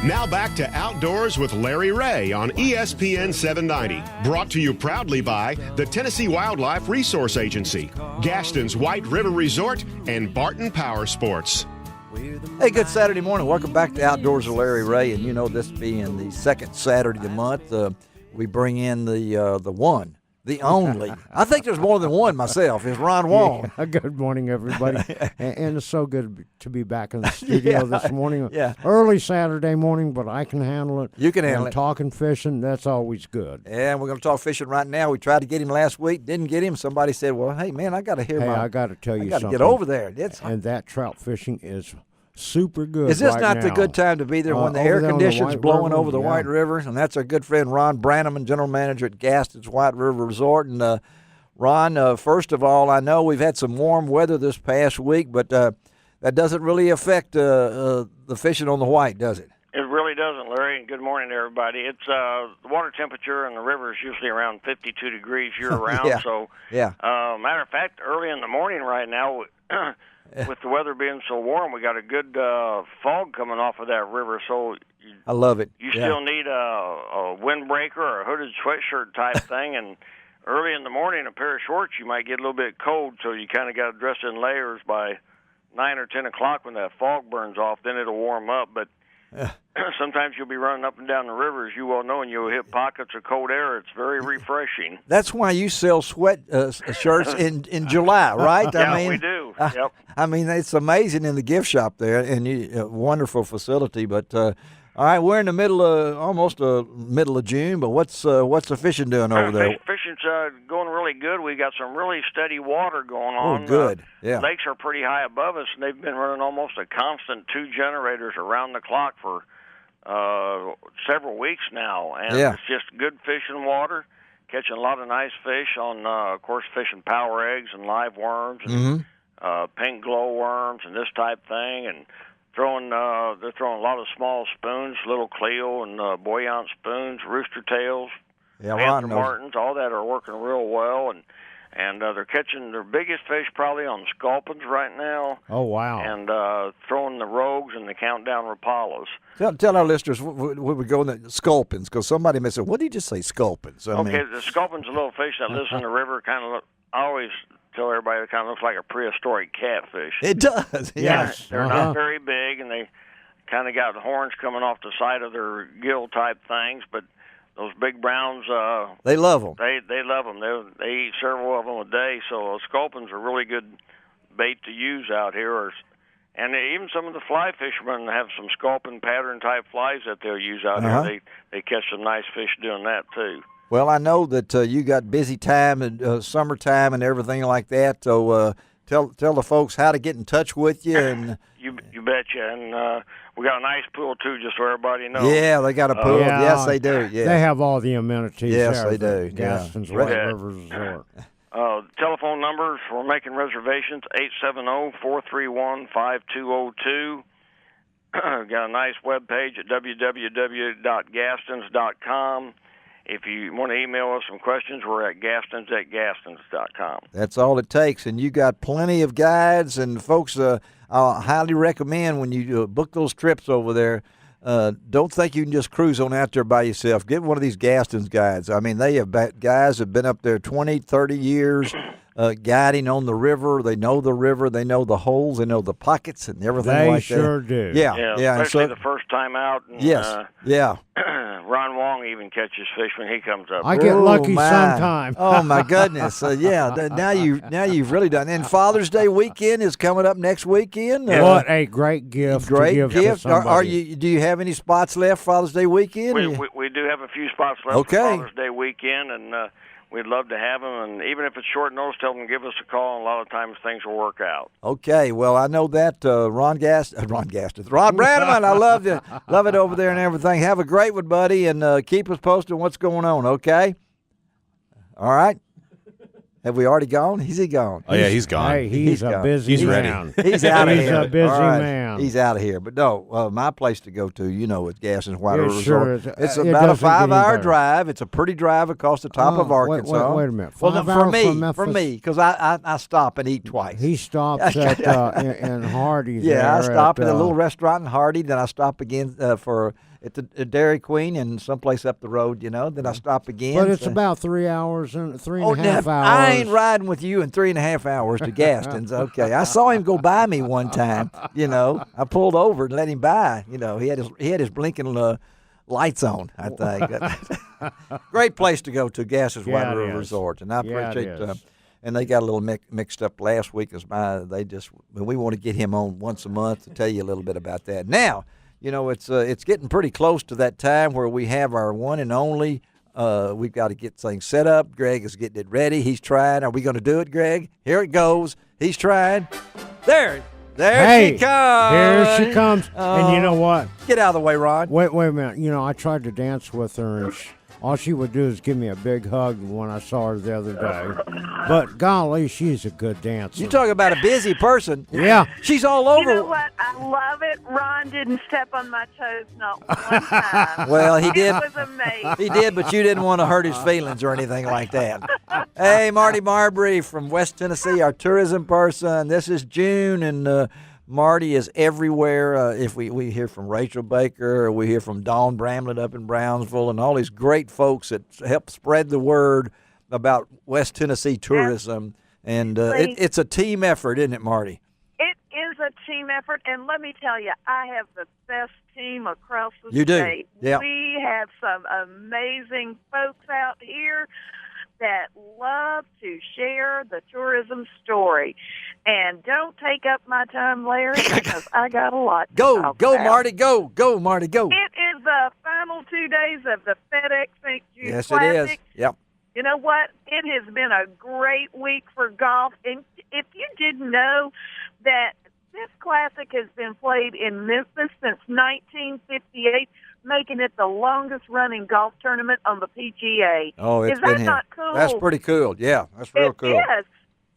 Now back to Outdoors with Larry Ray on ESPN 790. Brought to you proudly by the Tennessee Wildlife Resource Agency, Gastons White River Resort, and Barton Power Sports. Hey, good Saturday morning. Welcome back to Outdoors with Larry Ray. And you know, this being the second Saturday of the month, we bring in the one, the only. I think there's more than one myself. It's Ron Wong. Yeah, good morning, everybody. and it's so good to be back in the studio this morning. Yeah. Early Saturday morning, but I can handle it. You can handle it. Talking fishing, that's always good. And we're going to talk fishing right now. We tried to get him last week, didn't get him. Somebody said, well, hey, man, I got to hear I got to tell you something. Get over there. And that trout fishing is super good. Is this right not now. the good time to be there when the air conditions blowing over the yeah. White River? And that's our good friend Ron Branaman, general manager at Gastons White River Resort. And Ron, first of all, I know we've had some warm weather this past week, but that doesn't really affect the fishing on the White, does it? It really doesn't, Larry, and good morning to everybody. It's the water temperature in the river is usually around 52 degrees year-round. Yeah. So, yeah. Matter of fact, early in the morning right now, with the weather being so warm, we got a good fog coming off of that river. So I love it. You still need a windbreaker or a hooded sweatshirt type thing, and early in the morning, a pair of shorts, you might get a little bit cold, so you kind of got to dress in layers by 9 or 10 o'clock when that fog burns off. Then it'll warm up, but sometimes you'll be running up and down the river, as you well know, and you'll hit pockets of cold air. It's very refreshing. That's why you sell sweat shirts in July, right? Yeah, we do. Yep. I mean, it's amazing in the gift shop there, and wonderful facility. But all right, we're in the middle of middle of June. But what's the fishing doing over there? Fishing's going really good. We got some really steady water going on. Oh, good. Yeah. Lakes are pretty high above us, and they've been running almost a constant 2 generators around the clock for several weeks now. And it's just good fishing water, catching a lot of nice fish on, of course, fishing power eggs and live worms and pink glow worms and this type thing, and they're throwing a lot of small spoons, little Cleo and buoyant spoons, rooster tails, panther martins, all that are working real well, and they're catching their biggest fish probably on sculpins right now. Oh, wow. And throwing the rogues and the countdown rapalas. Tell our listeners when we go in the sculpins, because somebody may say, what did you just say, sculpins? The sculpin's a little fish that lives in the river, I always tell everybody it kind of looks like a prehistoric catfish. It does. Yes. They're not very big, and they kind of got horns coming off the side of their gill type things, but those big browns, they love them. They love them. They eat several of them a day, so sculpins are really good bait to use out here. And even some of the fly fishermen have some sculpin pattern type flies that they'll use out here. They catch some nice fish doing that too. Well, I know that you got busy time and summertime and everything like that. So tell the folks how to get in touch with you. And you betcha. And we got a nice pool too, just so everybody knows. Yeah, they got a pool. Yes, they do. Yeah, they have all the amenities. Yes, there they do. Gastons White River Resort. Telephone numbers for making reservations: 870-431-5202. Got a nice web page at www.gastons.com. If you want to email us some questions, we're at gastons@gastons.com. That's all it takes. And you got plenty of guides, and folks, I highly recommend when you book those trips over there, don't think you can just cruise on out there by yourself. Get one of these Gastons guides. I mean, they have guys have been up there 20, 30 years guiding on the river. They know the river. They know the holes. They know the pockets and everything like that. They sure do. Yeah, especially the first time out. And, yes, Ron Wong even catches fish when he comes up. I get lucky sometime. Oh my goodness! Now you've really done. And Father's Day weekend is coming up next weekend. What a great gift! Great to give gift. To Are you? Do you have any spots left Father's Day weekend? We do have a few spots left for Father's Day weekend, and we'd love to have them. And even if it's short notice, tell them to give us a call. And a lot of times things will work out. Okay. Well, I know that Ron Branaman. I love it over there and everything. Have a great one, buddy, and keep us posted on what's going on. Okay. All right. Have we already gone? Is he gone? Oh, yeah, he's gone. Hey, he's a gone. busy He's ready. man. He's out of He's here. a busy All right. man. He's out of here. But no, my place to go to, is Gastons White It River sure Resort. is. It's It about a doesn't get any 5-hour better. drive. It's a pretty drive across the top of Arkansas. Wait a minute. Well, 5 for hours me, from Memphis? because I stop and eat twice. He stops at in Hardy. Yeah, I there stop at a uh, little restaurant in Hardy. Then I stop again at the Dairy Queen and someplace up the road. Then I stop again. But it's So- about 3 hours and three Oh, and a half now, hours. I ain't riding with you in 3.5 hours to Gastons. Okay, I saw him go by me one time. I pulled over and let him by. He had his blinking lights on. I think. Great place to go to, Gastons Yeah, White it River is. Resort, and I Yeah, it appreciate. is. And they got a little mixed up last week. We want to get him on once a month to tell you a little bit about that. Now, it's getting pretty close to that time where we have our one and only. We've got to get things set up. Greg is getting it ready. He's trying. Are we going to do it, Greg? Here it goes. He's trying. There Hey, she comes. Here she comes. And you know what? Get out of the way, Ron. Wait a minute. I tried to dance with her, and all she would do is give me a big hug when I saw her the other day. But golly, she's a good dancer. You talk about a busy person. Yeah. She's all over. You know what? I love it. Ron didn't step on my toes not one time. Well, he did. It was amazing. He did, but you didn't want to hurt his feelings or anything like that. Hey, Marty Marbry from West Tennessee, our tourism person. This is June, and Marty is everywhere. If we hear from Rachel Baker, or we hear from Dawn Bramlett up in Brownsville, and all these great folks that help spread the word about West Tennessee tourism. And it's a team effort, isn't it, Marty? It is a team effort, and let me tell you, I have the best team across the You do, state. yeah. We have some amazing folks out here that love to share the tourism story. And don't take up my time, Larry, because I got a lot to talk about. Marty, go, Marty, go. It is the final 2 days of the FedEx St. Jude Yes, Classic. it is. Yep. You know what? It has been a great week for golf. And if you didn't know that this classic has been played in Memphis since 1958, making it the longest-running golf tournament on the PGA. Oh, it's is been that here. not cool? That's pretty cool. Yeah, that's real cool. It is.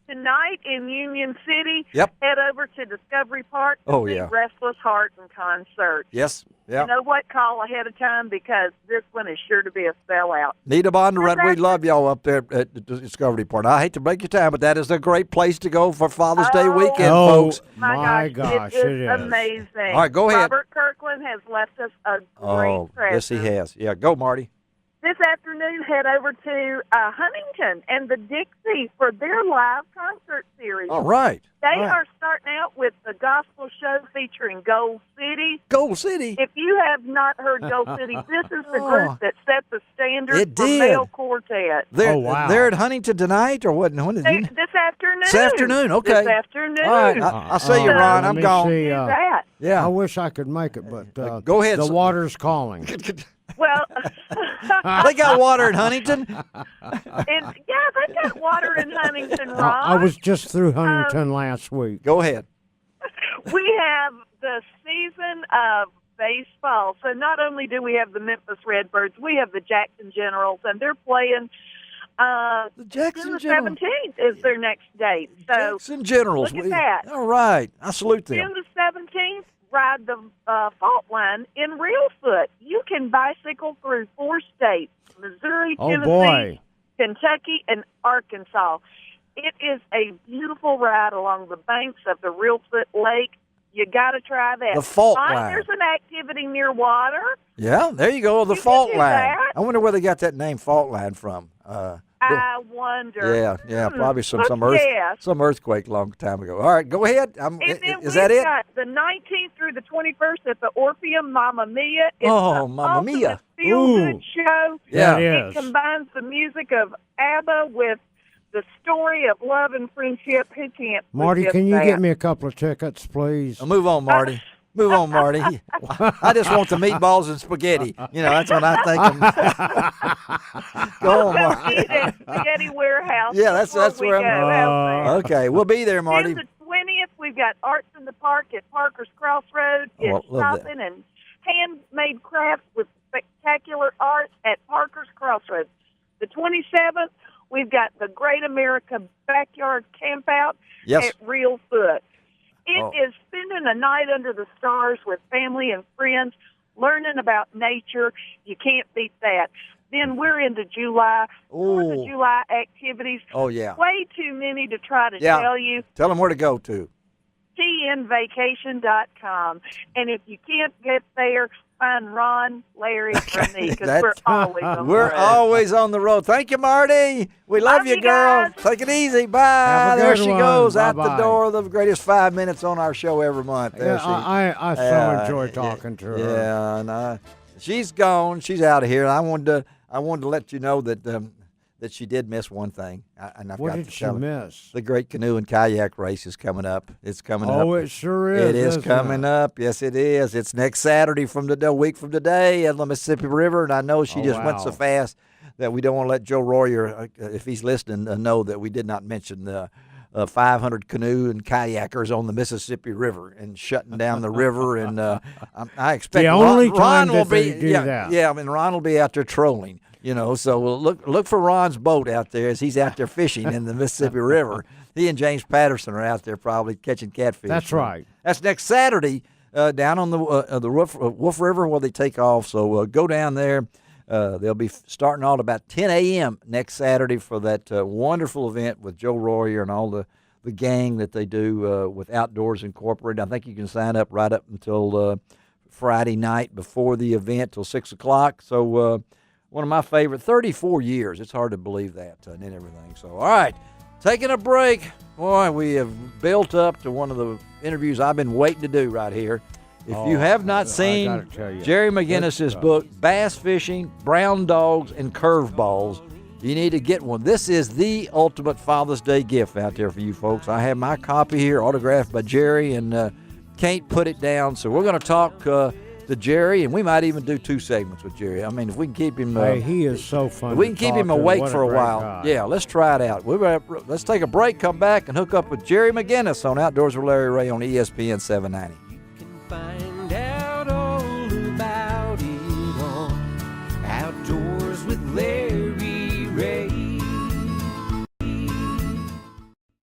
Tonight in Union City, Yep. head over to Discovery Park to Oh, see yeah. Restless Heart in concert. Yes. You Yeah. know what? Call ahead of time because this one is sure to be a sellout. Nita Bondurant, we love y'all up there at the Discovery Park. I hate to break your time, but that is a great place to go for Father's Day weekend, Oh, folks. my gosh, it it is is. amazing. All right, go ahead. Robert Kirkland has left us a great Oh, present. yes, he has. Yeah, go, Marty. This afternoon, head over to Huntington and the Dixie for their live concert series. All right. They All right. are starting out with the gospel show featuring Gold City. Gold City. If you have not heard Gold City, this is the Oh. group that set the standard It for did. male quartet. They're, Oh, wow. They're at Huntington tonight, or what? When did you? This afternoon. This afternoon, okay. This afternoon. All right, I'll see you, So, Ron. let I'm me gone. see, Do that. Yeah. I wish I could make it, but Go ahead, the sir. water's calling. Well, They got water in Huntington. and yeah, they got water in Huntington, Ron. I was just through Huntington last week. Go ahead. We have the season of baseball. So not only do we have the Memphis Redbirds, we have the Jackson Generals, and they're playing The Jackson June Generals. 17th is their next date. So Jackson Generals. look at that. All right. I salute them. June the 17th, ride the fault line in Reelfoot. You can bicycle through 4 states, Missouri, Oh, Tennessee, boy. Kentucky, and Arkansas. It is a beautiful ride along the banks of the Reelfoot Lake. You got to try that. The fault Find line. There's an activity near water. Yeah, there you go. The You can fault do line. that. I wonder where they got that name fault line from. I wonder. Yeah, probably some Yes. some earthquake long time ago. All right, go ahead. And then Is that we've it? got the 19th through the 21st at the Orpheum, Mamma Mia. It's Oh, the Mamma Mia. feel-good Ooh. show. Yeah. It It is. combines the music of ABBA with the story of love and friendship. Who can't Marty, resist can you that? get me a couple of tickets, please? Move on, Marty. Move on, Marty. I just want the meatballs and spaghetti. That's what I think. Go on, Marty. Eat at Spaghetti Warehouse. Yeah, that's before where we I'm go out there. Okay, we'll be there, Marty. Then the 20th, we've got Arts in the Park at Parker's Crossroads. Oh, I It's love that. shopping and handmade crafts with spectacular art at Parker's Crossroads. The 27th, We've got the Great America Backyard Campout Yes. at Real Foot. It Oh. is spending a night under the stars with family and friends, learning about nature. You can't beat that. Then we're into July. Fourth of Ooh. July activities. Oh, yeah. Way too many to try to Yeah. tell you. Tell them where to go to. tnvacation.com. And if you can't get there, find Ron, Larry, or me, because That's- we're always on the We're road. always on the road. Thank you, Marty. We love Love you, you girl. guys. Take it easy. Bye. Have a There good she one. goes out the Bye-bye. door. The greatest 5 minutes on our show every month. There Yeah, she. I so enjoy talking to her. Yeah, and she's gone. She's out of here. I wanted to let you know that that she did miss one thing. And I've What got did to she tell her. miss? The Great Canoe and Kayak Race is coming up. It's coming up. Oh, it sure is. It is isn't coming it? up. Yes, it is. It's next Saturday from a week from today at the Mississippi River, and I know she Oh, just went so wow. fast that we don't want to let Joe Royer, if he's listening, know that we did not mention the 500 canoe and kayakers on the Mississippi River and shutting down the river. And I expect The only Ron time will that they be do yeah, that. yeah. I mean, Ron will be out there trolling. So we'll look for Ron's boat out there as he's out there fishing in the Mississippi River. He and James Patterson are out there probably catching catfish. That's right. That's next Saturday down on the Wolf River where they take off. So go down there. They'll be starting all about 10 a.m. next Saturday for that wonderful event with Joe Royer and all the gang that they do with Outdoors Incorporated. I think you can sign up right up until Friday night before the event till 6 o'clock. So one of my favorite, 34 years. It's hard to believe that and everything. So, all right, taking a break. Boy, we have built up to one of the interviews I've been waiting to do right here. If you have not I seen gotta tell you, Jerry good McGinnis's stuff. book, Bass Fishing, Brown Dogs, and Curveballs, you need to get one. This is the ultimate Father's Day gift out there for you folks. I have my copy here, autographed by Jerry, and can't put it down. So we're going to talk to Jerry, and we might even do 2 segments with Jerry. I mean, if we can keep him, Hey, he is so fun. if we to can keep talk him to. awake What for a great while. guy. Yeah, let's try it out. Let's take a break, come back, and hook up with Jerry McGinnis on Outdoors with Larry Ray on ESPN 790.